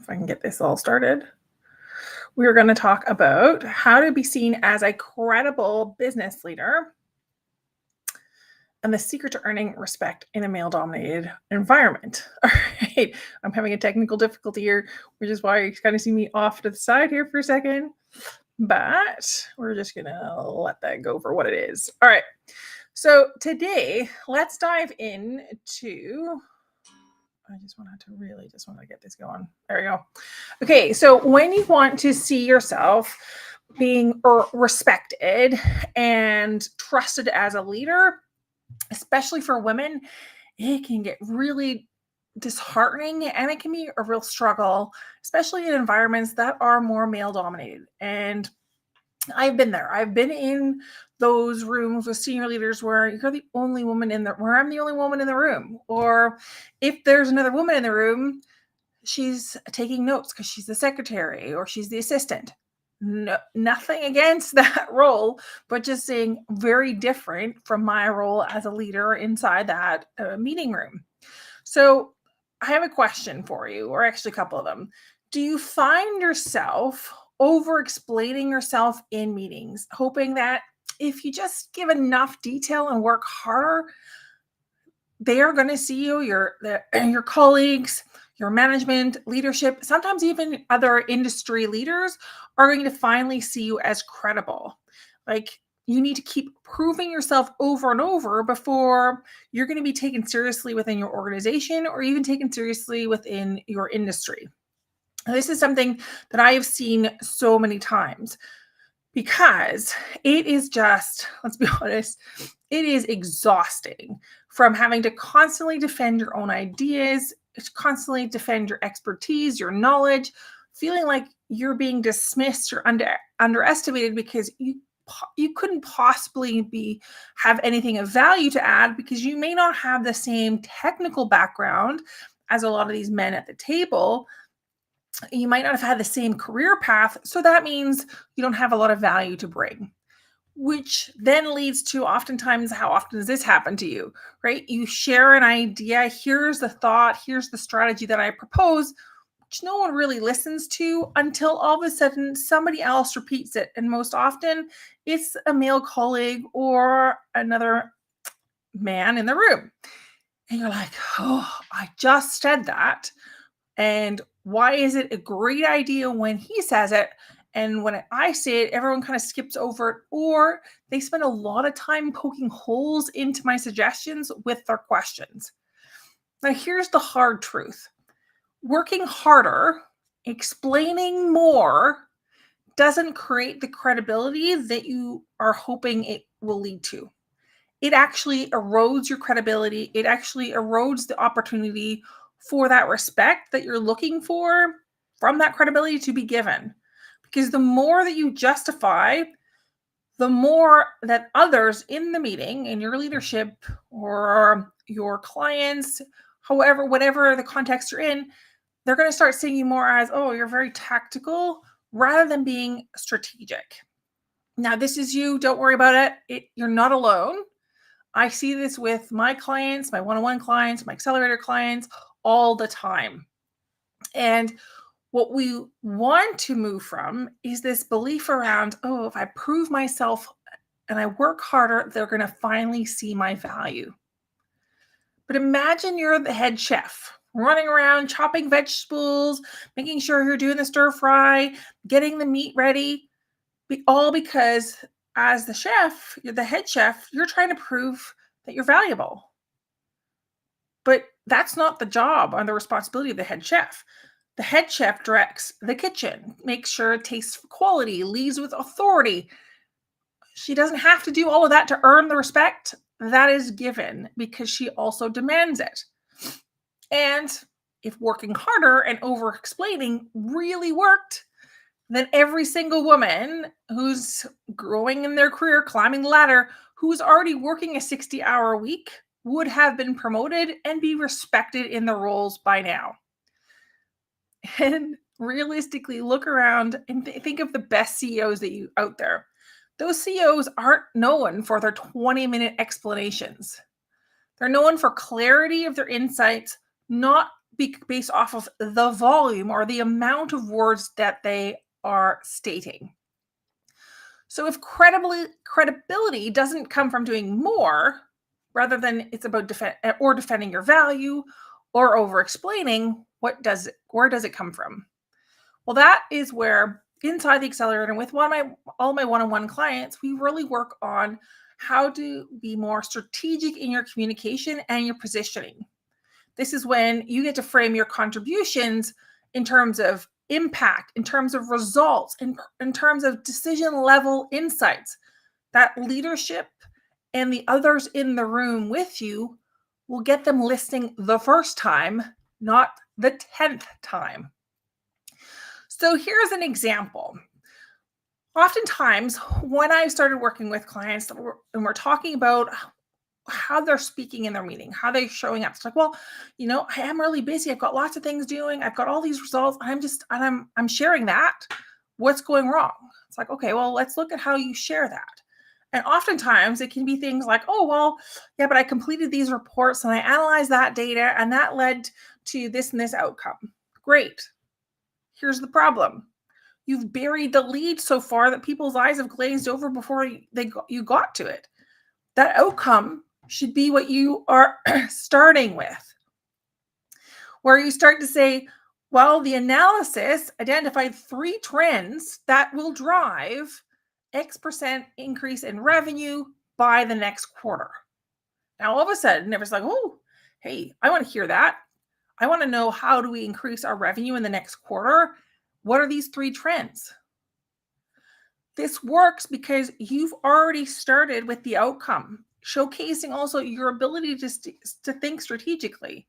if I can get this all started. We're going to talk about how to be seen as a credible business leader and the secret to earning respect in a male-dominated environment. All right, I'm having a technical difficulty here, which is why you kind of see me off to the side here for a second, but we're just going to let that go for what it is. All right, so today, let's dive into... I just want to get this going. There we go. Okay, so when you want to see yourself being respected and trusted as a leader, especially for women, it can get really disheartening and it can be a real struggle, especially in environments that are more male dominated. And I've been there. I've been in those rooms with senior leaders where you're the only woman where I'm the only woman in the room. Or if there's another woman in the room, she's taking notes because she's the secretary or she's the assistant. No, nothing against that role, but just saying very different from my role as a leader inside that meeting room. So I have a question for you, or actually a couple of them. Do you find yourself over explaining yourself in meetings, hoping that if you just give enough detail and work harder, they are going to see you, your colleagues, your management, leadership, sometimes even other industry leaders are going to finally see you as credible? Like, you need to keep proving yourself over and over before you're going to be taken seriously within your organization or even taken seriously within your industry. This is something that I have seen so many times because it is just, let's be honest, it is exhausting from having to constantly defend your own ideas, constantly defend your expertise, your knowledge, feeling like you're being dismissed or underestimated because you couldn't possibly have anything of value to add because you may not have the same technical background as a lot of these men at the table. You might not have had the same career path, so that means you don't have a lot of value to bring, which then leads to oftentimes, how often does this happen to you, right? You share an idea, here's the thought, here's the strategy that I propose, which no one really listens to until all of a sudden somebody else repeats it. And most often it's a male colleague or another man in the room. And you're like, oh, I just said that. And why is it a great idea when he says it? And when I say it, everyone kind of skips over it, or they spend a lot of time poking holes into my suggestions with their questions. Now, here's the hard truth. Working harder, explaining more, doesn't create the credibility that you are hoping it will lead to. It actually erodes your credibility. It actually erodes the opportunity for that respect that you're looking for from that credibility to be given. Because the more that you justify, the more that others in the meeting, in your leadership or your clients, however, whatever the context you're in, they're going to start seeing you more as, oh, you're very tactical rather than being strategic. Now, this is you. Don't worry about it. You're not alone. I see this with my clients, my one-on-one clients, my accelerator clients all the time. And what we want to move from is this belief around, oh, if I prove myself and I work harder, they're going to finally see my value. But imagine you're the head chef running around chopping vegetables, making sure you're doing the stir fry, getting the meat ready, all because as the chef, you're the head chef, you're trying to prove that you're valuable. But that's not the job or the responsibility of the head chef. The head chef directs the kitchen, makes sure it tastes quality, leads with authority. She doesn't have to do all of that to earn the respect that is given because she also demands it. And if working harder and over-explaining really worked, then every single woman who's growing in their career, climbing the ladder, who's already working a 60-hour week would have been promoted and be respected in the roles by now. And realistically, look around and think of the best CEOs that you out there. Those CEOs aren't known for their 20-minute explanations. They're known for clarity of their insights, not based off of the volume or the amount of words that they are stating. So if credibility doesn't come from doing more, rather than it's about defending your value or over explaining, where does it come from? Well, that is where inside the accelerator, with all my one-on-one clients, we really work on how to be more strategic in your communication and your positioning. This is when you get to frame your contributions in terms of impact, in terms of results, in terms of decision level insights. That leadership and the others in the room with you will get them listening the first time, not the 10th time. So here's an example. Oftentimes, when I started working with clients and we're talking about how they're speaking in their meeting, how they're showing up, it's like, well, I am really busy. I've got lots of things doing. I've got all these results. I'm sharing that. What's going wrong? It's like, okay, well, let's look at how you share that. And oftentimes it can be things like, oh, well, yeah, but I completed these reports and I analyzed that data and that led to this and this outcome. Great. Here's the problem. You've buried the lead so far that people's eyes have glazed over before you got to it. That outcome should be what you are starting with, where you start to say, well, the analysis identified 3 trends that will drive X% increase in revenue by the next quarter. Now, all of a sudden, everyone's like, oh, hey, I want to hear that. I want to know, how do we increase our revenue in the next quarter? What are these 3 trends? This works because you've already started with the outcome, showcasing also your ability to think strategically.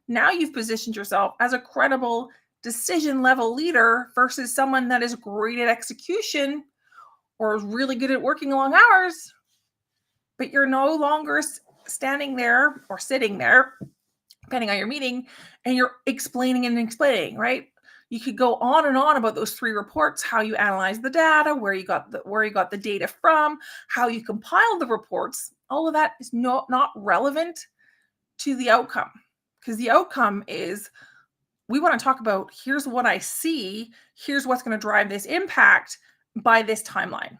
Now you've positioned yourself as a credible decision level leader versus someone that is great at execution or is really good at working long hours, but you're no longer standing there or sitting there, depending on your meeting, and you're explaining, right? You could go on and on about those 3 reports, how you analyze the data, where you got the data from, how you compiled the reports. All of that is not relevant to the outcome, because the outcome is, we want to talk about, here's what I see, here's what's going to drive this impact by this timeline.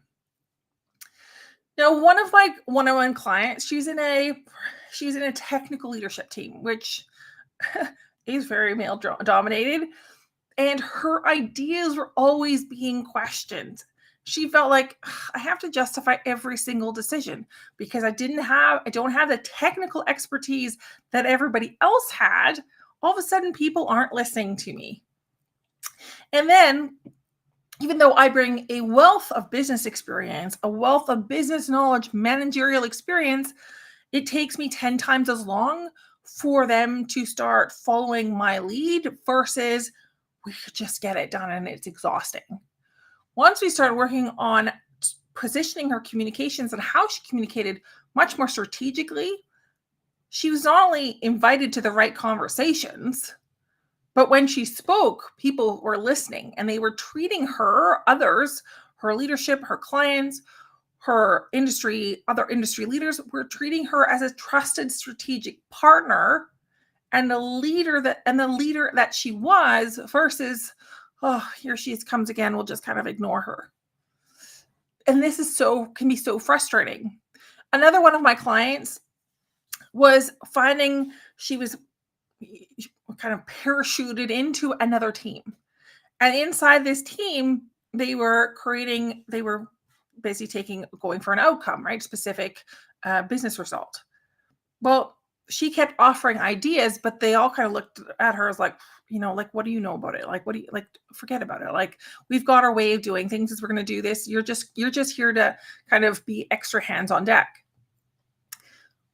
Now, one of my one-on-one clients, she's in a technical leadership team, which is very male dominated. And her ideas were always being questioned. She felt like, I have to justify every single decision because I don't have the technical expertise that everybody else had. All of a sudden, people aren't listening to me. And then, even though I bring a wealth of business experience, a wealth of business knowledge, managerial experience, it takes me 10 times as long for them to start following my lead versus we could just get it done, and it's exhausting. Once we started working on positioning her communications and how she communicated much more strategically, she was not only invited to the right conversations, but when she spoke, people were listening and they were treating others, her leadership, her clients, other industry leaders were treating her as a trusted strategic partner and the leader that she was, versus, oh, here she comes again, we'll just kind of ignore her. And this can be so frustrating. Another one of my clients was finding she was kind of parachuted into another team. And inside this team, they were basically going for an outcome, right? Specific business result. Well, she kept offering ideas, but they all kind of looked at her as like, like, what do you know about it? Like, forget about it. Like, we've got our way of doing things as we're going to do this. You're just here to kind of be extra hands on deck.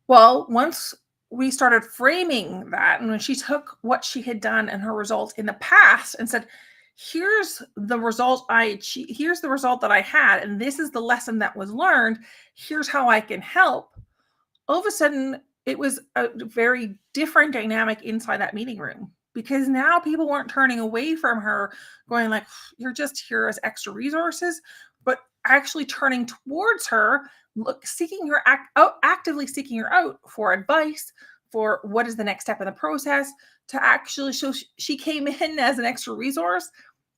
Well, once we started framing that, and when she took what she had done and her results in the past and said, here's the result I achieved, here's the result that I had, and this is the lesson that was learned, here's how I can help. All of a sudden, it was a very different dynamic inside that meeting room, because now people weren't turning away from her going like, you're just here as extra resources, but actually turning towards her, actively seeking her out for advice, for what is the next step in the process, to actually show she came in as an extra resource.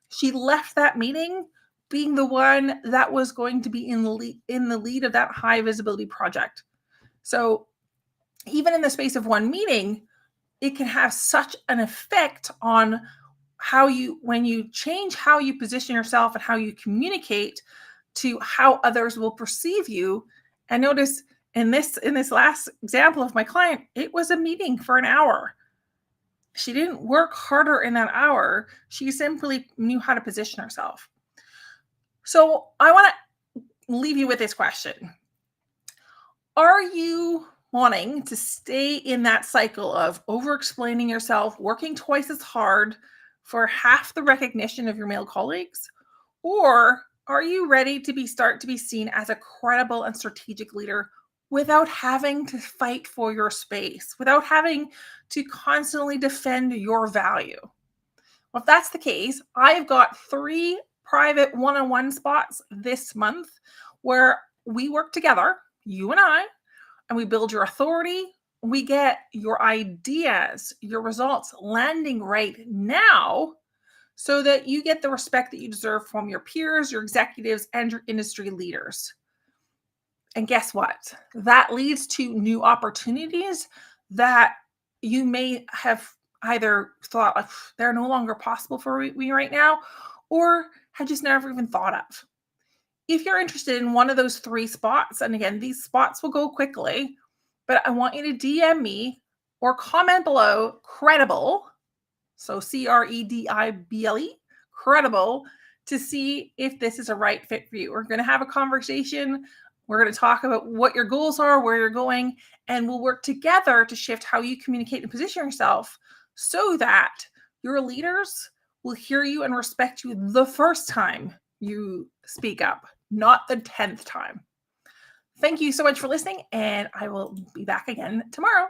She left that meeting being the one that was going to be in the lead of that high visibility project. So even in the space of one meeting, it can have such an effect on when you change how you position yourself and how you communicate to how others will perceive you. And notice in this last example of my client, it was a meeting for an hour. She didn't work harder in that hour. She simply knew how to position herself. So I want to leave you with this question. Are you wanting to stay in that cycle of over-explaining yourself, working twice as hard for half the recognition of your male colleagues? Or are you ready to start to be seen as a credible and strategic leader without having to fight for your space, without having to constantly defend your value? Well, if that's the case, I've got 3 private one-on-one spots this month where we work together, you and I, and we build your authority. We get your ideas, your results landing right now so that you get the respect that you deserve from your peers, your executives, and your industry leaders. And guess what? That leads to new opportunities that you may have either thought like they're no longer possible for me right now, or have just never even thought of. If you're interested in one of those 3 spots, and again, these spots will go quickly, but I want you to DM me or comment below credible, so CREDIBLE, credible, to see if this is a right fit for you. We're going to have a conversation. We're going to talk about what your goals are, where you're going, and we'll work together to shift how you communicate and position yourself so that your leaders will hear you and respect you the first time you speak up, not the 10th time. Thank you so much for listening, and I will be back again tomorrow.